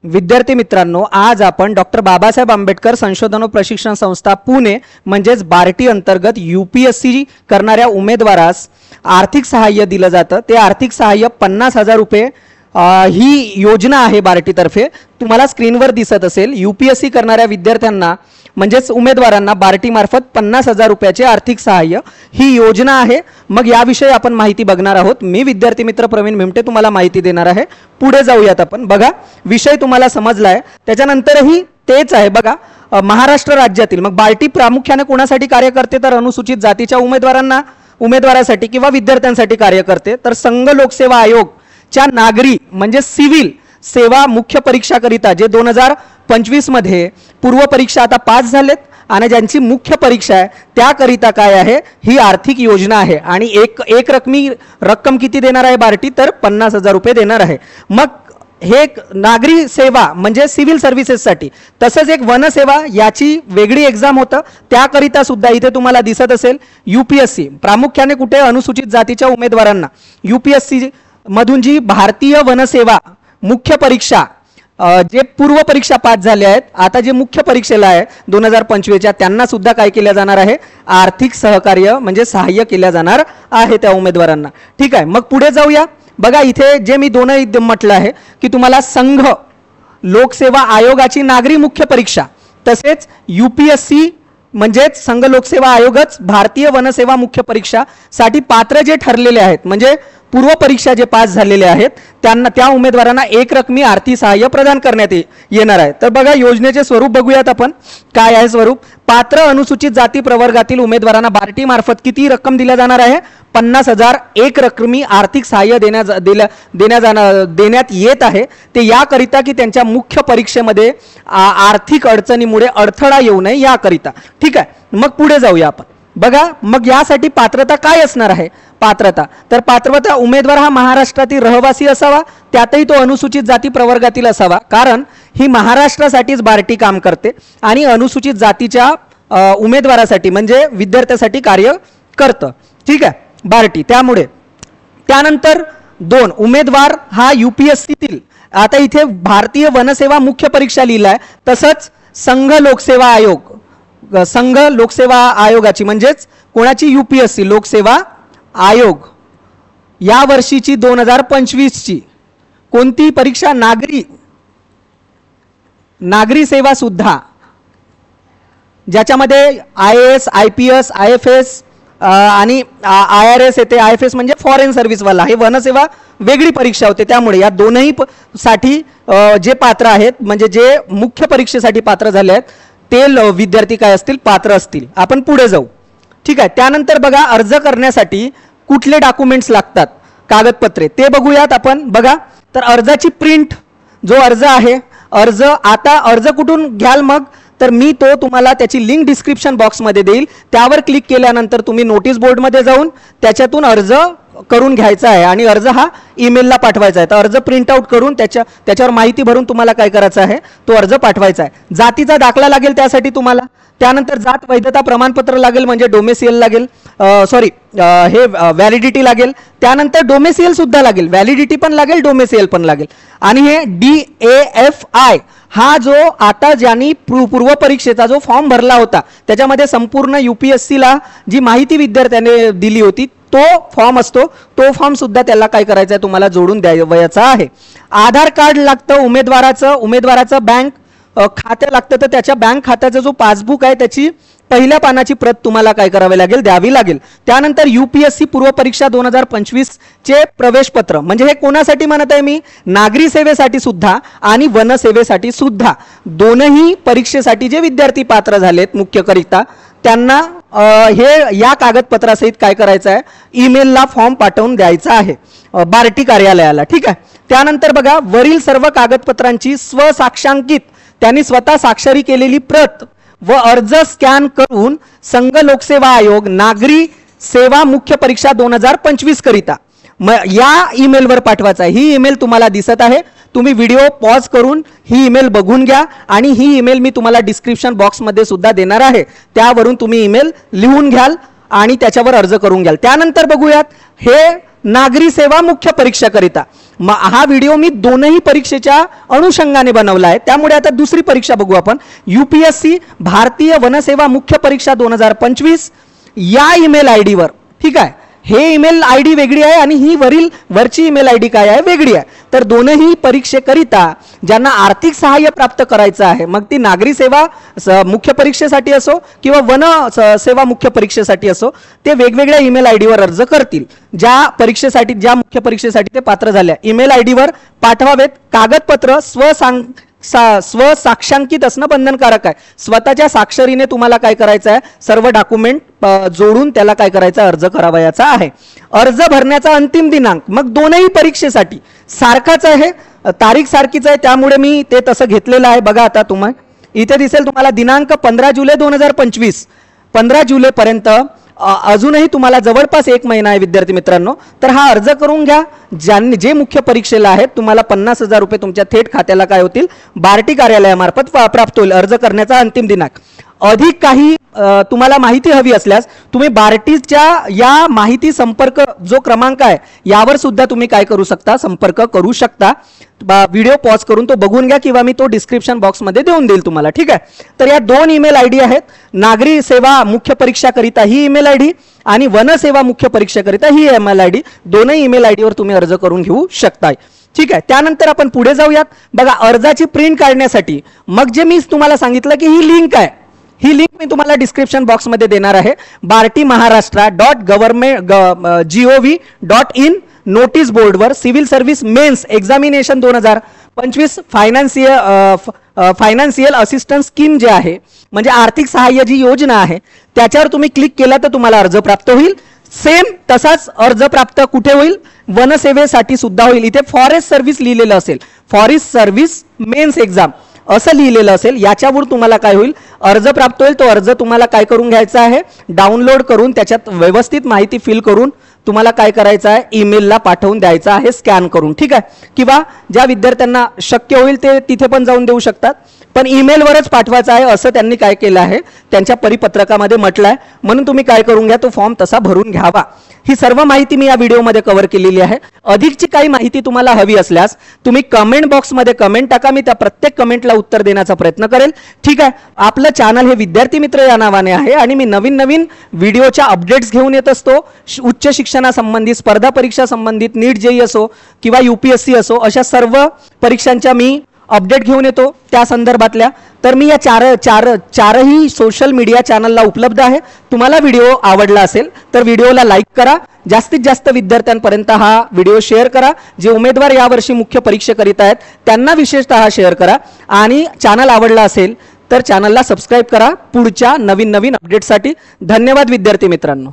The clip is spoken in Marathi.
विद्यार्थी मित्रांनो, आज आपण डॉक्टर बाबासाहेब आंबेडकर संशोधन व प्रशिक्षण संस्था पुणे म्हणजेच बार्टी अंतर्गत यूपीएससी करणाऱ्या उमेदवारास आर्थिक सहाय्य दिलं जातं। ते आर्थिक सहाय्य 50,000 रुपये ही योजना आहे बार्टीतर्फे। तुम्हाला स्क्रीनवर दिसत असेल, यूपीएससी करणाऱ्या विद्यार्थ्यांना म्हणजेच उमेदवारांना बार्टी मार्फत 50,000 रुपयाचे आर्थिक सहाय्य ही योजना आहे। मग याविषयी आपण माहिती बघणार आहोत। मी विद्यार्थी मित्र प्रवीण भिमटे तुम्हाला माहिती देणार आहे। पुढे जाऊयात आपण। बघा, विषय तुम्हाला समजलाय, त्याच्यानंतरही तेच आहे। बघा, महाराष्ट्र राज्यातील मग बार्टी प्रामुख्याने कोणासाठी कार्य करते तर अनुसूचित जातीच्या उमेदवारासाठी किंवा विद्यार्थ्यांसाठी कार्य करते। तर संघ लोकसेवा आयोग च्या नागरी म्हणजे सिव्हिल सेवा मुख्य परीक्षा करिता जे 2025 मध्ये पूर्व परीक्षा आता पास झालेत आणि ज्यांची मुख्य परीक्षा आहे त्याकरिता काय आहे ही आर्थिक योजना आहे। आणि एक रक्कम किती देणार आहे बार्टी तर 50,000 रुपये देणार आहे। मग हे नागरी सेवा म्हणजे सिव्हिल सर्व्हिसेससाठी, तसंच एक वनसेवा याची वेगळी एक्झाम होतं त्याकरिता सुद्धा इथे तुम्हाला दिसत असेल यूपीएससी प्रामुख्याने कुठे अनुसूचित जातीच्या उमेदवारांना यूपीएससी मधून जी भारतीय वनसेवा मुख्य परीक्षा जे पूर्व परीक्षा पास झाले आहेत आता जे मुख्य परीक्षेला आहे 2025 त्यांना सुद्धा काय केल्या जाणार आहे आर्थिक सहकार्य म्हणजे सहाय्य केल्या जाणार आहे त्या उमेदवारांना। ठीक आहे, मग पुढे जाऊया। बघा, इथे जे मी दोनही म्हटलं आहे की तुम्हाला संघ लोकसेवा आयोगाची नागरी मुख्य परीक्षा तसेच यूपीएससी म्हणजेच संघ लोकसेवा आयोगच भारतीय वनसेवा मुख्य परीक्षा साठी पात्र जे ठरलेले आहेत म्हणजे पूर्व परीक्षा जे पास झालेले आहेत त्यांना त्या उमेदवारांना एक रकमी आर्थिक सहाय्य प्रदान करण्यात येणार आहे। तर बघा, योजनेचे स्वरूप बघूयात आपण काय आहे स्वरूप। पात्र अनुसूचित जाती प्रवर्गातील उमेदवारांना बार्टी मार्फत किती रक्कम दिल्या जाणार आहे 50,000 एक रकमी आर्थिक सहाय्य देण्यात येत आहे। ते याकरिता की त्यांच्या मुख्य परीक्षेमध्ये आर्थिक अडचणीमुळे अडथळा येऊ नये याकरिता। ठीक आहे, मग पुढे जाऊया आपण। बघा, मग यासाठी पात्रता काय असणार आहे पात्रता उमेदवार हा महाराष्ट्रातील रहिवासी असावा, त्यातही तो अनुसूचित जाती प्रवर्गातील असावा, कारण ही महाराष्ट्रासाठीच बार्टी काम करते आणि अनुसूचित जातीच्या उमेदवारासाठी म्हणजे विद्यार्थ्यासाठी कार्य करतं। ठीक आहे बार्टी, त्यामुळे त्यानंतर 2 उमेदवार हा यूपीएससीतील आता इथे भारतीय वनसेवा मुख्य परीक्षा लिहिलाय तसंच संघ लोकसेवा आयोगाची म्हणजेच कोणाची यूपीएससी लोकसेवा आयोग या वर्षीची 2025 ची कोणती परीक्षा नागरी सेवा सुद्धा ज्याच्यामध्ये IAS IPS IFS आणि IRS येते। IFS म्हणजे फॉरेन सर्व्हिस वाला, हे वनसेवा वेगळी परीक्षा होते। त्यामुळे या दोनही साठी जे पात्र आहेत म्हणजे जे मुख्य परीक्षेसाठी पात्र झाले आहेत ते विद्यार्थी काय असतील पात्र असतील। आपण पुढे जाऊ। ठीक आहे, त्यानंतर बघा, अर्ज करण्यासाठी कुठले डॉक्युमेंट्स लागतात कागदपत्रे ते बघूयात आपण। बघा, तर अर्जाची प्रिंट जो अर्ज आहे अर्ज कुठून घ्याल मग तर मी तो तुम्हाला त्याची लिंक डिस्क्रिप्शन बॉक्समध्ये देईल, त्यावर क्लिक केल्यानंतर तुम्ही नोटीस बोर्डमध्ये जाऊन त्याच्यातून अर्ज करून घ्यायचा आहे आणि अर्ज हा ईमेलला पाठवायचा आहे। तर अर्ज प्रिंट आउट करून त्याच्यावर माहिती भरून तुम्हाला काय करायचं आहे तो अर्ज पाठवायचा आहे। जातीचा दाखला लागेल त्यासाठी तुम्हाला, त्यानंतर जात वैधता प्रमाणपत्र लागेल म्हणजे डोमेसियल लागेल, हे व्हॅलिडिटी लागेल, त्यानंतर डोमेसियल सुद्धा लागेल, व्हॅलिडिटी पण लागेल डोमेसियल पण लागेल। आणि हे DAFI हा जो आता ज्यांनी पूर्व परीक्षेचा जो फॉर्म भरला होता त्याच्यामध्ये संपूर्ण यूपीएससीला जी माहिती विद्यार्थ्याने दिली होती तो फॉर्म असतो, तो फॉर्म सुद्धा त्याला काय करायचं आहे तुम्हाला जोडून द्यायचा आहे। आधार कार्ड लागतं उमेदवाराचं बँक खाते लागतं, तर त्याच्या बँक खात्याचा जो पासबुक आहे त्याची पहिल्या पानाची प्रत तुम्हाला काय करावी लागेल द्यावी लागेल। त्यानंतर यूपीएससी पूर्व परीक्षा 2025 चे प्रवेशपत्र म्हणजे हे कोणासाठी म्हणत आहे मी नागरी सेवेसाठी सुद्धा आणि वनसेवेसाठी सुद्धा दोनही परीक्षेसाठी जे विद्यार्थी पात्र झालेत मुख्यकरिता त्यांना हे या कागदपत्रासहित काय करायचं आहे ईमेलला फॉर्म पाठवून द्यायचा आहे बार्टी कार्यालयाला। ठीक आहे, त्यानंतर बघा, वरील सर्व कागदपत्रांची स्वसाक्षांकित त्यांनी स्वतः स्वाक्षरी केलेली प्रत व अर्ज स्कॅन करून संघ लोकसेवा आयोग नागरी सेवा मुख्य परीक्षा 2025 करिता या ईमेलवर पाठवायचा आहे। ही ईमेल तुम्हाला दिसत आहे, तुम्ही व्हिडिओ पॉज करून ही ईमेल बघून घ्या आणि ही ईमेल मी तुम्हाला डिस्क्रिप्शन बॉक्समध्ये सुद्धा देणार आहे, त्यावरून तुम्ही ईमेल लिहून घ्याल आणि त्याच्यावर अर्ज करून घ्याल। त्यानंतर बघूयात, हे नागरी सेवा मुख्य परीक्षाकरिता. हा व्हिडिओ मी दोनही परीक्षेच्या अनुषंगाने बनवला आहे. त्यामुळे आता दुसरी परीक्षा बघू आपण. UPSC भारतीय वनसेवा मुख्य परीक्षा 2025 या ईमेल आय डीवर. ठीक आहे, हे ईमेल आय डी वेगळी आहे आणि ही वरची ईमेल आय डी काय आहे, वेगळी आहे. तर दोनही परीक्षेकरिता ज्यांना आर्थिक सहाय्य प्राप्त करायचं आहे, मग ती नागरी सेवा मुख्य परीक्षेसाठी असो किंवा वन सेवा मुख्य परीक्षेसाठी असो, ते वेगवेगळ्या ईमेल आय डीवर अर्ज करतील. ज्या परीक्षेसाठी, ज्या मुख्य परीक्षेसाठी ते पात्र झाल्या, ईमेल आय डीवर पाठवावेत. कागदपत्र स्वसाक्षांकित असणं बंधनकारक आहे. स्वतःच्या स्वाक्षरीने तुम्हाला काय करायचं आहे, सर्व डॉक्युमेंट जोडून त्याला काय करायचं, अर्ज करावयाचा आहे. अर्ज भरण्याचा अंतिम दिनांक मग दोनही परीक्षेसाठी सारखाच आहे, तारीख सारखीच आहे. त्यामुळे मी ते तसं घेतलेलं आहे. बघा आता तुम्हाला इथे दिसेल तुम्हाला दिनांक 15 जुलै 2025. 15 जुलैपर्यंत अजूनही तुम्हाला जवळपास 1 महिना आहे विद्यार्थी मित्रांनो. तर हा अर्ज करून घ्या. जे मुख्य परीक्षेला आहेत तुम्हाला 50,000 रुपये तुमच्या थेट खात्याला काय होतील, बार्टी कार्यालयामार्फत प्राप्त होईल. अर्ज करण्याचा अंतिम दिनांक. अधिक काही तुम्हाला माहिती हवी असल्यास तुम्ही बार्टीच्या या माहिती संपर्क जो क्रमांक आहे यावर सुद्धा तुम्ही काय करू शकता, संपर्क करू शकता. व्हिडिओ पॉज करून तो बघून घ्या किंवा मी तो डिस्क्रिप्शन बॉक्समध्ये देऊन देईल तुम्हाला. ठीक आहे, तर या 2 ईमेल आय डी आहेत. नागरी सेवा मुख्य परीक्षाकरिता ही ईमेल आय डी आणि वनसेवा मुख्य परीक्षाकरिता ही ईमेल आय डी. दोनही ईमेल आय डीवर तुम्ही अर्ज करून घेऊ शकताय. ठीक आहे, त्यानंतर आपण पुढे जाऊयात. बघा, अर्जाची प्रिंट काढण्यासाठी मग जे मी तुम्हाला सांगितलं की ही लिंक आहे, ही लिंक मी तुम्हाला डिस्क्रिप्शन बॉक्समध्ये देणार आहे. bartimaharashtra.gov.in नोटीस बोर्डवर civil service mains examination 2025 financial assistance scheme जे आहे, म्हणजे आर्थिक सहाय्य जी योजना आहे, त्याच्यावर तुम्ही क्लिक केला तर तुम्हाला अर्ज प्राप्त होईल. सेम तसाच अर्ज प्राप्त कुठे होईल, वनसेवेसाठी सुद्धा होईल. इथे फॉरेस्ट सर्व्हिस लिहिलेलं असेल, फॉरेस्ट सर्व्हिस मेन्स एक्झाम असं लिहिलेलं असेल. याच्यावर तुम्हाला काय होईल, अर्ज प्राप्त होईल. तो अर्ज तुम्हाला काय करून घ्यायचा आहे, डाउनलोड करून त्याच्यात व्यवस्थित माहिती फिल करून तुम्हाला काय करायचं आहे, ईमेलला पाठवून द्यायचा आहे, स्कॅन करून. ठीक आहे, किंवा ज्या विद्यार्थ्यांना शक्य होईल ते तिथे पण जाऊन देऊ शकतात, पण ईमेलवरच पाठवायचा आहे असं त्यांनी काय केलं आहे, त्यांच्या परिपत्रकामध्ये म्हटलं आहे. म्हणून तुम्ही काय करून घ्या, तो फॉर्म तसा भरून घ्यावा. ही सर्व माहिती मी या व्हिडिओमध्ये कव्हर केलेली आहे. अधिकची काही माहिती तुम्हाला हवी असल्यास तुम्ही कमेंट बॉक्समध्ये कमेंट टाका. मी त्या प्रत्येक कमेंटला उत्तर देण्याचा प्रयत्न करेल. ठीक आहे, आपलं चॅनल हे विद्यार्थी मित्र या नावाने आहे आणि मी नवीन नवीन व्हिडिओच्या अपडेट्स घेऊन येत असतो. उच्च शिक्षणासंबंधित, स्पर्धा परीक्षा संबंधित, नीट जेई असो किंवा UPSC असो, अशा सर्व परीक्षांच्या मी अपडेट घेऊन येतो त्या संदर्भातल्या. तर मी या चारही सोशल मीडिया चॅनलला उपलब्ध आहे. तुम्हाला व्हिडिओ आवडला असेल तर व्हिडिओला लाईक करा. जास्तीत जास्त विद्यार्थ्यांपर्यंत हा व्हिडिओ शेअर करा. जे उमेदवार यावर्षी मुख्य परीक्षेकरिता आहेत त्यांना विशेषतः शेअर करा. आणि चॅनल आवडला असेल तर चॅनलला सबस्क्राईब करा पुढच्या नवीन अपडेटसाठी. धन्यवाद विद्यार्थी मित्रांनो.